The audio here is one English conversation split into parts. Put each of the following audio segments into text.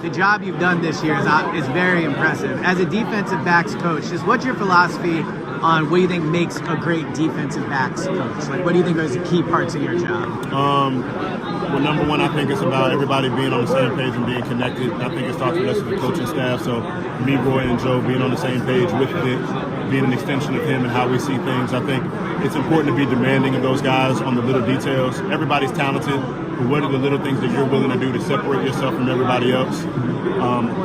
the job you've done this year is very impressive. As a defensive backs coach, just what's your philosophy on what do you think makes a great defensive backs coach? Like, what do you think are the key parts of your job? Well, number one, I think it's about everybody being on the same page and being connected. I think it starts with us as the coaching staff. So me, Roy, and Joe being on the same page with Vic, being an extension of him and how we see things. I think it's important to be demanding of those guys on the little details. Everybody's talented, but what are the little things that you're willing to do to separate yourself from everybody else?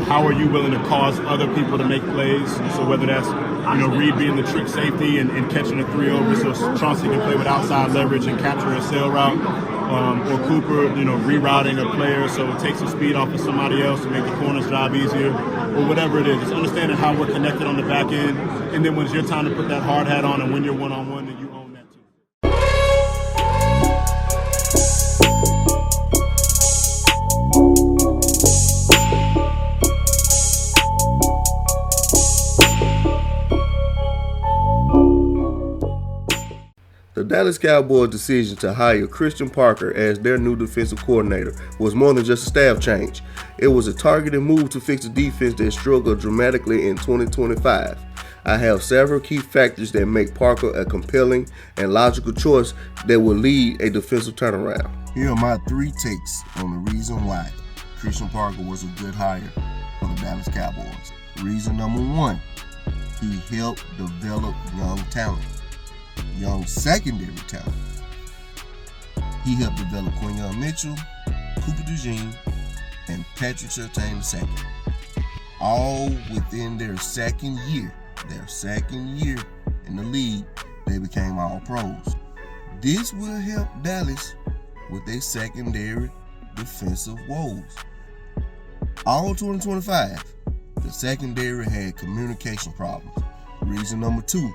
How are you willing to cause other people to make plays? So whether that's Reed being the trick safety and catching a 3-over so Chauncey can play with outside leverage and capture a sail route, or Cooper, rerouting a player so it takes the speed off of somebody else to make the corner's job easier, or whatever it is. Just understanding how we're connected on the back end, and then when it's your time to put that hard hat on and when you're one-on-one, then you own that too. The Dallas Cowboys' decision to hire Christian Parker as their new defensive coordinator was more than just a staff change. It was a targeted move to fix a defense that struggled dramatically in 2025. I have several key factors that make Parker a compelling and logical choice that will lead a defensive turnaround. Here are my 3 takes on the reason why Christian Parker was a good hire for the Dallas Cowboys. Reason number 1, he helped develop young talent. Young secondary talent. He helped develop Quinyon Mitchell, Cooper DeJean, and Patrick Surtain II. All within their second year in the league, they became all pros. This will help Dallas with their secondary defensive woes. All 2025, the secondary had communication problems. Reason number 2,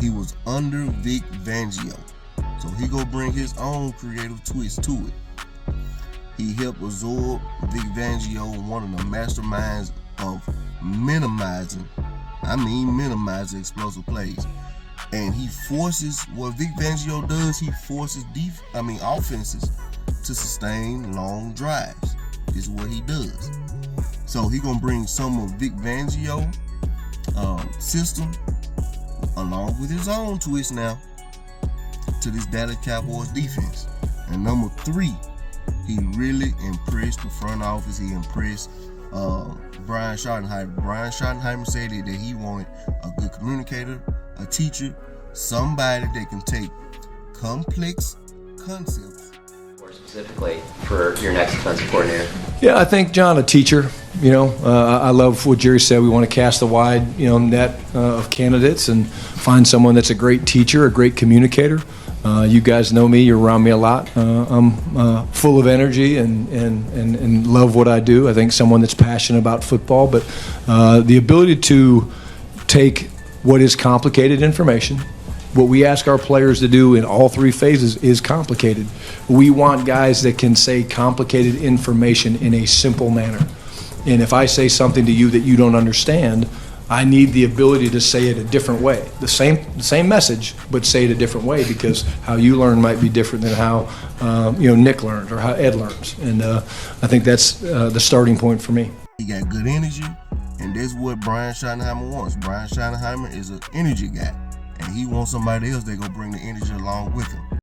he was under Vic Fangio, so he gonna bring his own creative twist to it. He helped absorb Vic Fangio, one of the masterminds of minimizing explosive plays. And he forces, what Vic Fangio does, he forces offenses to sustain long drives. This is what he does. So he gonna bring some of Vic Fangio system along with his own twist now to this Dallas Cowboys defense. And number 3, he really impressed the front office. He impressed Brian Schottenheimer. Brian Schottenheimer said that he wanted a good communicator, a teacher, somebody that can take complex concepts. More specifically for your next defensive coordinator? Yeah, I think, John, a teacher. I love what Jerry said. We want to cast a wide, net of candidates and find someone that's a great teacher, a great communicator. You guys know me. You're around me a lot. I'm full of energy and love what I do. I think someone that's passionate about football, but the ability to take what is complicated information. What we ask our players to do in all 3 phases is complicated. We want guys that can say complicated information in a simple manner. And if I say something to you that you don't understand, I need the ability to say it a different way. The same message, but say it a different way, because how you learn might be different than how Nick learns or how Ed learns. And I think that's the starting point for me. He got good energy, and that's what Brian Schottenheimer wants. Brian Schottenheimer is an energy guy, and he wants somebody else that gonna bring the energy along with him.